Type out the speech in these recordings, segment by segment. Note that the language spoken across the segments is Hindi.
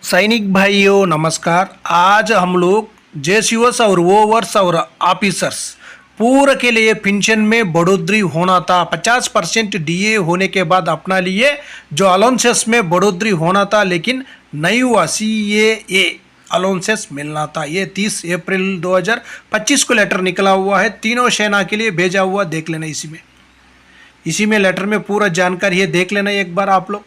सैनिक भाइयों नमस्कार। आज हम लोग जेसीओस और ओवर्स और ऑफिसर्स पूरे के लिए पेंशन में बढ़ोतरी होना था। 50% डीए होने के बाद अपना लिए जो अलाउंसेस में बढ़ोतरी होना था, लेकिन नहीं हुआ। CAA अलाउंसेस मिलना था। ये 30 अप्रैल 2025 को लेटर निकला हुआ है, तीनों सेना के लिए भेजा हुआ। देख लेना इसी में लेटर में पूरा जानकारी है, देख लेना एक बार आप लोग।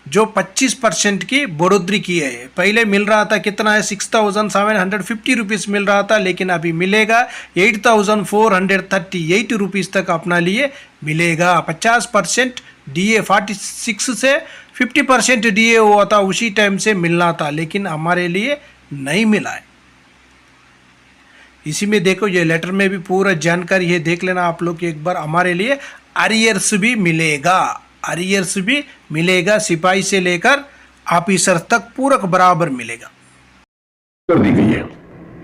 जो 25% की बढ़ोतरी की है, पहले मिल रहा था कितना है 6,750 रुपीज़ मिल रहा था, लेकिन अभी मिलेगा 8,438 रुपीज़ तक अपना लिए मिलेगा। 50% DA 46 से 50% DA हुआ था, उसी टाइम से मिलना था, लेकिन हमारे लिए नहीं मिला है। इसी में देखो, ये लेटर में भी पूरा जानकारी है, देख लेना आप लोग एक बार। हमारे लिए अरियर्स भी मिलेगा, सिपाही से लेकर ऑफिसर तक पूरा बराबर मिलेगा। कर दी गई है।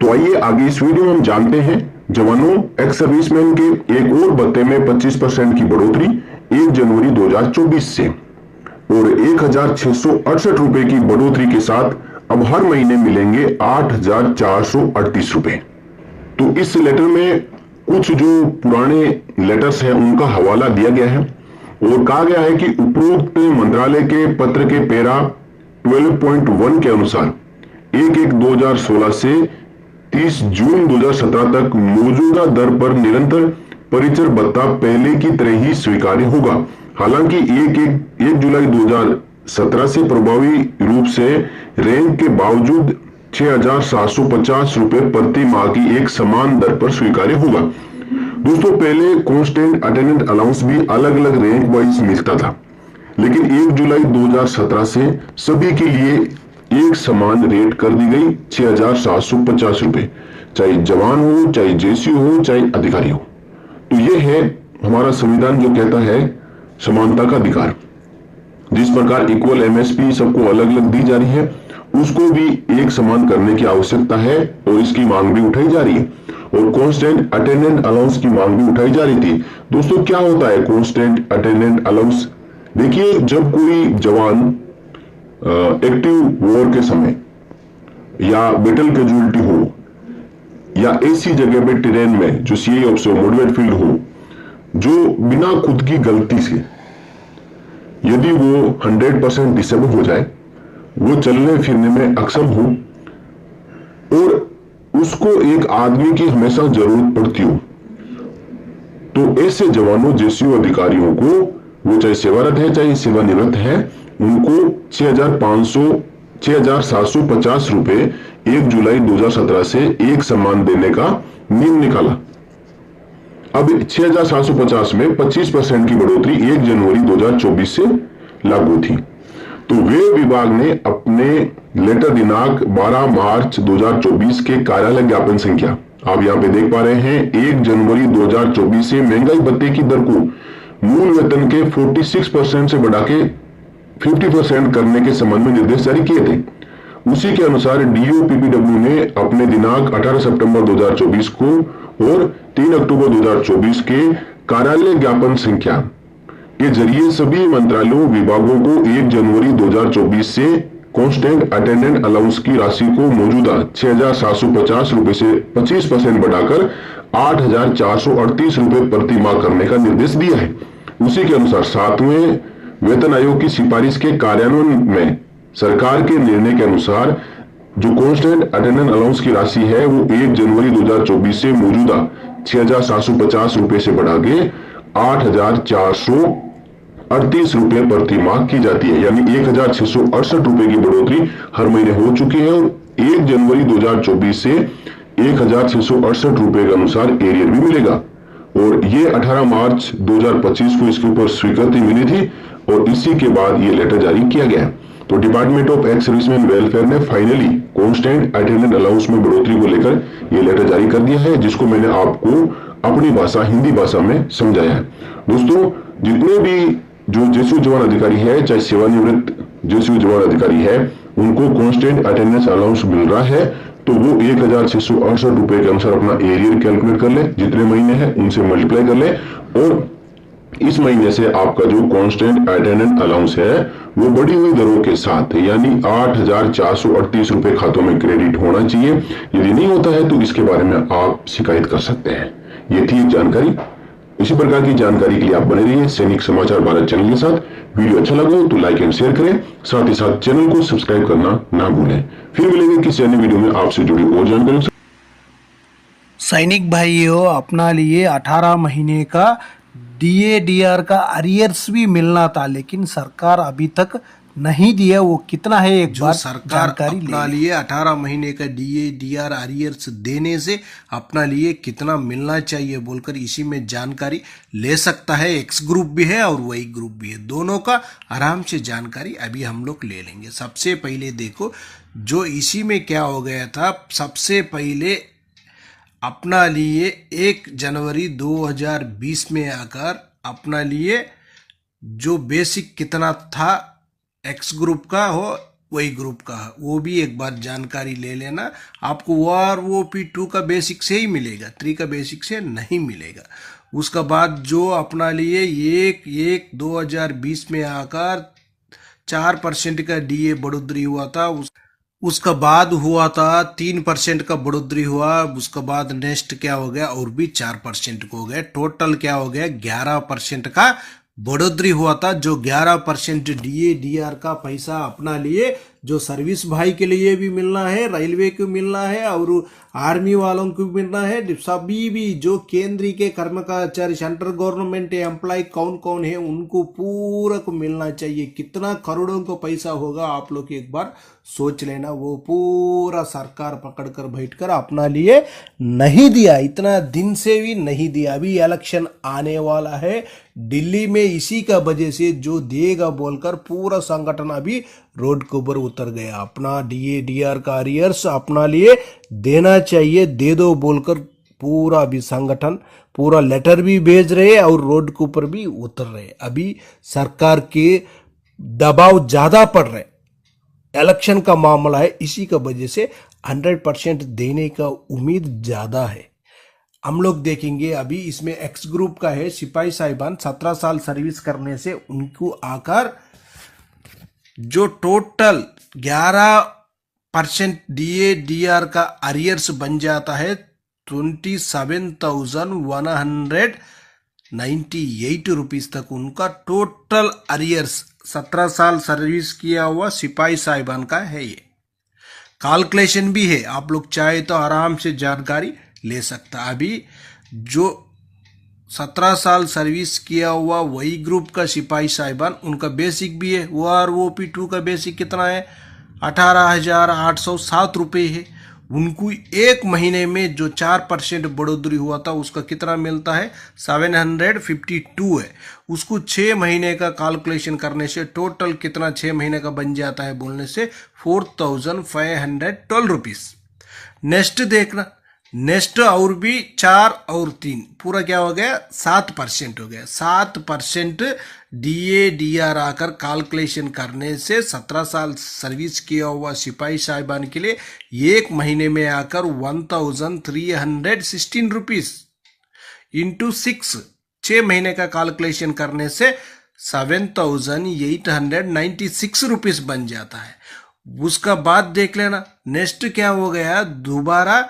तो आइए आगे इस वीडियो में हम जानते हैं जवानों एक्स सर्विसमैन के एक और भत्ते में 25% की बढ़ोतरी 1 जनवरी 2024 से और 1,668 रुपए की बढ़ोतरी के साथ अब हर महीने मिलेंगे 8,438 रुपए। तो इस लेटर में कुछ जो पुराने लेटर्स हैं उनका हवाला दिया गया है और कहा गया है कि उपरोक्त मंत्रालय के पत्र के पैरा 12.1 के अनुसार 1/1/2016 से 30 जून 2017 तक मौजूदा दर पर निरंतर परिचर भत्ता पहले की तरह ही स्वीकार्य होगा। हालांकि 1 जुलाई 2017 से प्रभावी रूप से रैंक के बावजूद 6,750 रुपए प्रति माह की एक समान दर पर स्वीकार्य होगा। दोस्तों, पहले कांस्टेंट अटेंडेंट अलाउंस भी अलग अलग रैंक वाइज मिलता था, लेकिन 1 जुलाई 2017 से सभी के लिए एक समान रेट कर दी गई 6,750 रुपए, चाहे जवान हो, चाहे जेसीओ हो, चाहे अधिकारी हो। तो ये है हमारा संविधान जो कहता है समानता का अधिकार। जिस प्रकार इक्वल MSP सबको अलग अलग दी जा रही है, उसको भी एक समान करने की आवश्यकता है और इसकी मांग भी उठाई जा रही है। और कांस्टेंट अटेंडेंट अलाउंस की मांग भी उठाई जा रही थी। दोस्तों, क्या होता है कांस्टेंट अटेंडेंट अलाउंस? देखिए, जब कोई जवान एक्टिव वॉर के समय या बैटल कैजुअलिटी हो या ऐसी जगह पे टेरेन में जो CI ऑफिसर मोडवेट फील्ड हो, जो बिना खुद की गलती से यदि वो 100% डिसेबल हो जाए, वो चलने फिरने में अक्षम हो और उसको एक आदमी की हमेशा जरूरत पड़ती हो, तो ऐसे जवानों जेसीओ अधिकारियों को, वो चाहे सेवारत है चाहे सेवानिवृत्त है, उनको 6,750 रुपए 1 जुलाई 2017 से एक समान देने का नियम निकाला। अब 6,750 में 25% की बढ़ोतरी 1 जनवरी 2024 से लागू थी। तो वे विभाग ने अपने लेटर दिनांक 12 मार्च 2024 के कार्यालय ज्ञापन संख्या, आप यहां पे देख पा रहे हैं, 1 जनवरी 2024 से महंगाई भत्ते की दर को मूल वेतन के 46% से बढ़ा के 50% करने के संबंध में निर्देश जारी किए थे। उसी के अनुसार DOPPW ने अपने दिनांक 18 सितंबर 2024 को और 3 अक्टूबर 2024 के कार्यालय ज्ञापन संख्या के जरिए सभी मंत्रालयों विभागों को 1 जनवरी 2024 से कांस्टेंट अटेंडेंट अलाउंस की राशि को मौजूदा 6,750 रुपए से 25% बढ़ाकर 8,438 रुपए प्रति माह करने का निर्देश दिया है। उसी के अनुसार 7वें वेतन आयोग की सिफारिश के कार्यान्वयन में सरकार के निर्णय के अनुसार जो कांस्टेंट अटेंडेंट अलाउंस की राशि है वो 1 जनवरी 2024 से मौजूदा 6,750 रुपए से बढ़ा के 8,438 रुपए प्रति माह की जाती है। यानी 1,668 रुपए की बढ़ोतरी हर महीने हो चुकी है और 1 जनवरी 2024 से 1,668 रुपए के अनुसार एरियर भी मिलेगा। और ये 18 मार्च 2025 को इसके ऊपर स्वीकृति मिली थी और इसी के बाद ये लेटर जारी किया गया। तो department of ex serviceman welfare ने फाइनली कांस्टेंट अटेंडेंट अलाउंस में बढ़ोतरी को लेकर ये लेटर जारी कर दिया है, जिसको मैंने आपको अपनी भाषा हिंदी भाषा में समझाया है। दोस्तों, जितने भी जो जेसीओ जवान अधिकारी है, चाहे सेवानिवृत्त जेसीओ जवान अधिकारी है, उनको कांस्टेंट अटेंडेंस अलाउंस मिल रहा है, तो वो 1,668 रुपए के अनुसार अपना एरियर कैलकुलेट कर ले, जितने महीने हैं उनसे मल्टीप्लाई कर ले और इस महीने से आपका जो कांस्टेंट अटेंडेंट अलाउंस है वो बढ़ी हुई दरों के साथ यानी 8,438 रुपए खातों में क्रेडिट होना चाहिए। यदि नहीं होता है तो इसके बारे में आप शिकायत कर सकते हैं। ये थी एक जानकारी। इसी प्रकार की जानकारी के लिए आप बने रहिए सैनिक समाचार भारत चैनल के साथ। वीडियो अच्छा लगा हो तो लाइक एंड शेयर करें, साथ ही साथ चैनल को सब्सक्राइब करना ना भूलें। फिर मिलेंगे किसी अन्य वीडियो में आपसे जुड़ी और जानकारी। सैनिक भाइयों, अपना लिए 18 महीने का DADR का अरियर्स भी मिलना था, लेकिन सरकार अभी तक नहीं दिया। वो कितना है एक बार सरकार अपना लिए 18 महीने का DADR अरियर्स देने से अपना लिए कितना मिलना चाहिए बोलकर इसी में जानकारी ले सकता है। एक्स ग्रुप भी है और वाई ग्रुप भी है, दोनों का आराम से जानकारी अभी हम लोग ले लेंगे। सबसे पहले देखो जो इसी में क्या हो गया था। सबसे पहले अपना लिए 1 जनवरी 2020 में आकर अपना लिए जो बेसिक कितना था एक्स ग्रुप का हो वही ग्रुप का वो भी एक बार जानकारी ले लेना। आपको OROP2 का बेसिक से ही मिलेगा, 3 का बेसिक से नहीं मिलेगा। उसका बाद जो अपना लिए 1/1/2020 में आकर 4% का DA बढ़ोतरी हुआ था। उसका बाद हुआ था 3% का बढ़ोतरी हुआ। उसका बाद नेक्स्ट क्या हो गया और भी 4% को हो गया। टोटल क्या हो गया 11% का बढ़ोतरी हुआ था। जो 11% DADR का पैसा अपना लिए जो सर्विस भाई के लिए भी मिलना है, रेलवे को मिलना है और आर्मी वालों को भी मिलना है। सभी भी जो केंद्रीय के कर्मचारी सेंट्रल गवर्नमेंट एम्प्लॉय कौन कौन है उनको पूरा को मिलना चाहिए। कितना करोड़ों का पैसा होगा आप लोग एक बार सोच लेना। वो पूरा सरकार पकड़कर बैठकर अपना लिए नहीं दिया, इतना दिन से भी नहीं दिया। अभी इलेक्शन आने वाला है दिल्ली में, इसी का वजह से जो देगा बोलकर पूरा संगठन अभी रोड के ऊपर उतर गया। अपना DADR का अरियर्स अपना लिए देना चाहिए, दे दो बोलकर पूरा अभी संगठन पूरा लेटर भी भेज रहे और रोड के ऊपर भी उतर रहे। अभी सरकार के दबाव ज्यादा पड़ रहे, इलेक्शन का मामला है, इसी का वजह से 100% देने का उम्मीद ज्यादा है। हम लोग देखेंगे अभी इसमें एक्स ग्रुप का है सिपाही साहिबान 17 साल सर्विस करने से उनको आकर जो टोटल 11% DADR का अरियर्स बन जाता है 27,198 रुपीज तक उनका टोटल अरियर्स 17 साल सर्विस किया हुआ सिपाही साहिबान का है। ये कैलकुलेशन भी है, आप लोग चाहे तो आराम से जानकारी ले सकता। अभी जो 17 साल सर्विस किया हुआ वही ग्रुप का सिपाही साहिबान उनका बेसिक भी है। OROP2 का बेसिक कितना है 18,807 रुपये है। उनको एक महीने में जो 4% बढ़ोतरी हुआ था उसका कितना मिलता है 752 है। उसको 6 महीने का कैलकुलेशन करने से टोटल कितना 6 महीने का बन जाता है बोलने से 4,512 रुपीज। नेक्स्ट देखना, नेक्स्ट और भी 4 और 3 पूरा क्या हो गया 7% हो गया। 7% DADR आकर कैलकुलेशन करने से 17 साल सर्विस किया हुआ सिपाही साहिबान के लिए एक महीने में आकर 1,316 रुपीज इंटू 6 महीने का कैलकुलेशन करने से 7,896 रुपीज बन जाता है। उसका बाद देख लेना नेक्स्ट क्या हो गया दोबारा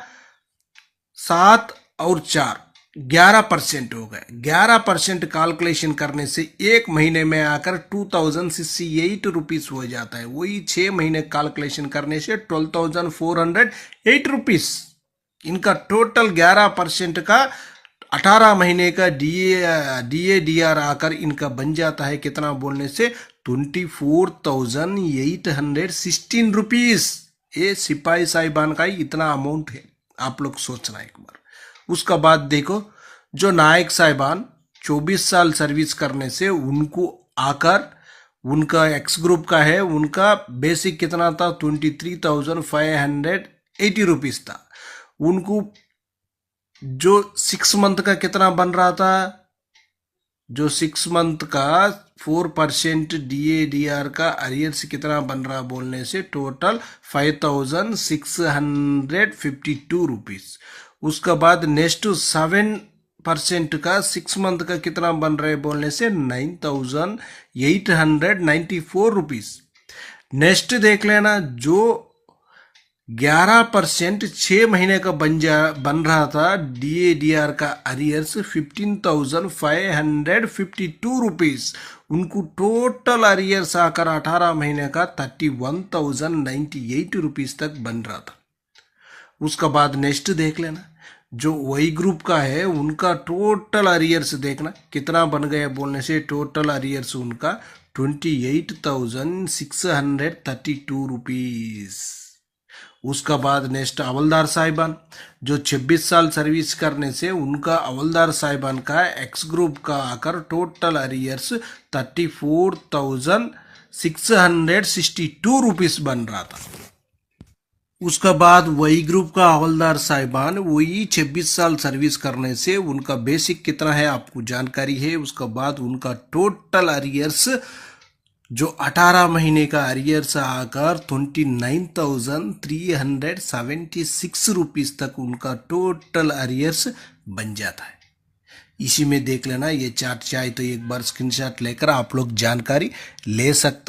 7 और 4 11% हो गए। 11% कैलकुलेशन करने से एक महीने में आकर 2,068 रुपीज हो जाता है। वही 6 महीने कैलकुलेशन करने से 12,408 रुपीज। इनका टोटल 11% का 18 महीने का DADR आकर इनका बन जाता है कितना बोलने से 24,816 रुपीज। ये सिपाही साहिबान का ही इतना अमाउंट है, आप लोग सोचना एक बार। उसका बाद देखो जो नायक साहिबान 24 साल सर्विस करने से उनको आकर उनका एक्स ग्रुप का है, उनका बेसिक कितना था 23,580 रुपीज था। उनको जो 6 मंथ का कितना बन रहा था, जो 6 मंथ का 4% DADR का अरियर्स कितना बन रहा बोलने से टोटल 5,652 रुपीज। उसका बाद नेक्स्ट 7 परसेंट का 6 मंथ का कितना बन रहा है बोलने से 9,894 रुपीज। नेक्स्ट देख लेना, जो 11% 6 महीने का बन रहा था DADR का अरियर्स 15,552 रुपीज, उनको टोटल अरियर्स आकर 18 महीने का 31,098 रुपीज तक बन रहा था। उसका बाद नेक्स्ट देख लेना, जो वाई ग्रुप का है उनका टोटल अरियर्स देखना कितना बन गया बोलने से टोटल अरियर्स उनका 28,632 रुपीज। उसका बाद नेक्स्ट हवलदार साहिबान, जो 26 साल सर्विस करने से उनका हवलदार साहिबान का एक्स ग्रुप का आकर टोटल अरियर्स 34,662 रुपीज बन रहा था। उसका बाद वही ग्रुप का हवलदार साहिबान वही 26 साल सर्विस करने से उनका बेसिक कितना है आपको जानकारी है। उसका बाद उनका टोटल अरियर्स जो 18 महीने का अरियर्स आकर 29,376 रुपीज तक उनका टोटल अरियर्स बन जाता है। इसी में देख लेना, ये चार्ट चाहे तो एक बार स्क्रीनशॉट लेकर आप लोग जानकारी ले सकता